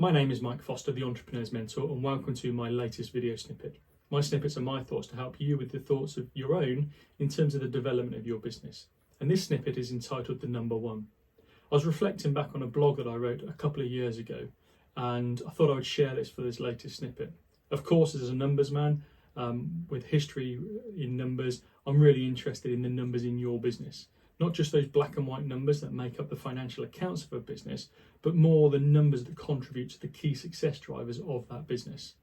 My name is Mike Foster, the Entrepreneur's Mentor, and welcome to my latest video snippet. My snippets are my thoughts to help you with the thoughts of your own in terms of the development of your business. And this snippet is entitled The Number One. I was reflecting back on a blog that I wrote a couple of years ago, and I thought I would share this for this latest snippet. Of course, as a numbers man, with history in numbers, I'm really interested in the numbers in your business. Not just those black and white numbers that make up the financial accounts of a business, but more the numbers that contribute to the key success drivers of that business.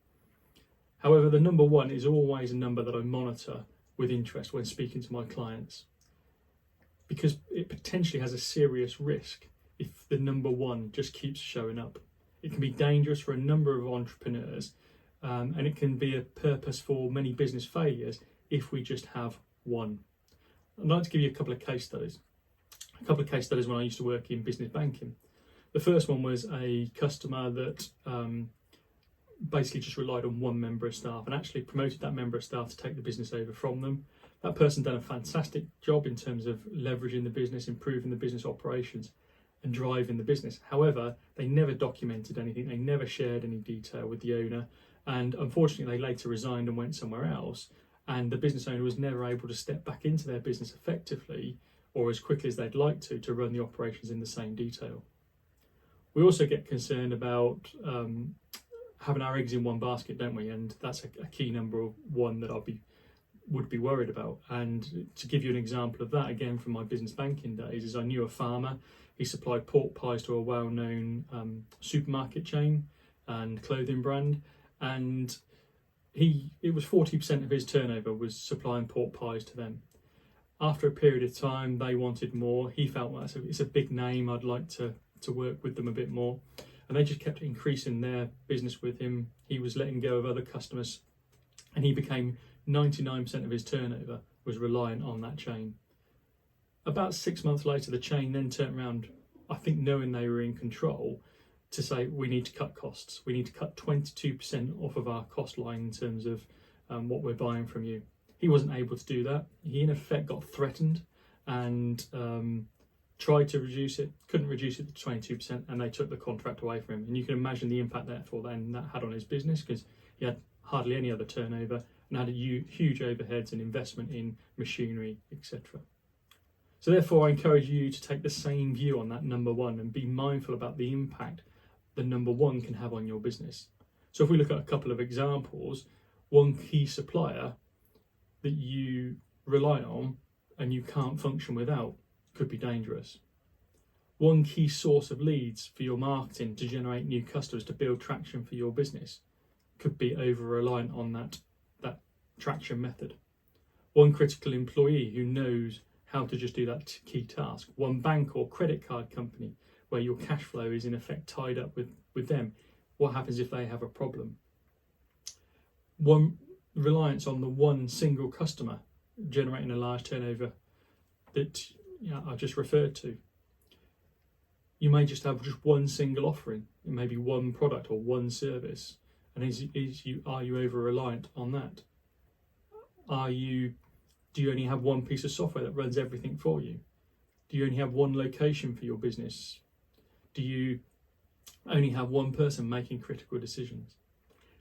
However, the number one is always a number that I monitor with interest when speaking to my clients, because it potentially has a serious risk if the number one just keeps showing up. It can be dangerous for a number of entrepreneurs, and it can be a purpose for many business failures if we just have one. I'd like to give you a couple of case studies. A couple of case studies when I used to work in business banking. The first one was a customer that basically just relied on one member of staff and actually promoted that member of staff to take the business over from them. That person done a fantastic job in terms of leveraging the business, improving the business operations and driving the business. However, they never documented anything. They never shared any detail with the owner. And unfortunately, they later resigned and went somewhere else. And the business owner was never able to step back into their business effectively or as quickly as they'd like to run the operations in the same detail. We also get concerned about having our eggs in one basket, don't we? And that's a key number one that would be worried about. And to give you an example of that, again from my business banking days, is I knew a farmer. He supplied pork pies to a well-known supermarket chain and clothing brand, and it was 40% of his turnover was supplying pork pies to them. After a period of time, they wanted more. He felt, well, it's a big name, I'd like to work with them a bit more. And they just kept increasing their business with him. He was letting go of other customers, and he became 99% of his turnover was reliant on that chain. About 6 months later, the chain then turned around, I think knowing they were in control, to say, we need to cut costs. We need to cut 22% off of our cost line in terms of what we're buying from you. He wasn't able to do that. He in effect got threatened and tried to reduce it, couldn't reduce it to 22%, and they took the contract away from him. And you can imagine the impact therefore then that had on his business, because he had hardly any other turnover and had huge overheads and investment in machinery, etc. So therefore, I encourage you to take the same view on that number one and be mindful about the impact the number one can have on your business. So if we look at a couple of examples, one key supplier that you rely on and you can't function without could be dangerous. One key source of leads for your marketing to generate new customers, to build traction for your business, could be over-reliant on that traction method. One critical employee who knows how to just do that key task. One bank or credit card company where your cash flow is in effect tied up with them. What happens if they have a problem? One reliance on the one single customer generating a large turnover that I just referred to. You may just have just one single offering. It may be one product or one service. And are you over reliant on that? Do you only have one piece of software that runs everything for you? Do you only have one location for your business? Do you only have one person making critical decisions?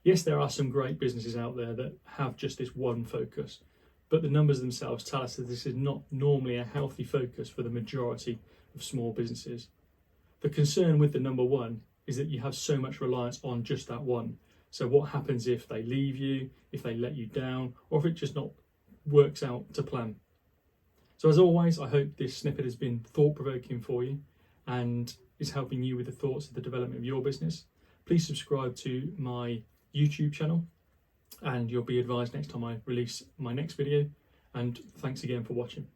Yes, there are some great businesses out there that have just this one focus, but the numbers themselves tell us that this is not normally a healthy focus for the majority of small businesses. The concern with the number one is that you have so much reliance on just that one. So what happens if they leave you, if they let you down, or if it just not works out to plan? So as always, I hope this snippet has been thought-provoking for you and is helping you with the thoughts of the development of your business. Please subscribe to my YouTube channel and you'll be advised next time I release my next video. And thanks again for watching.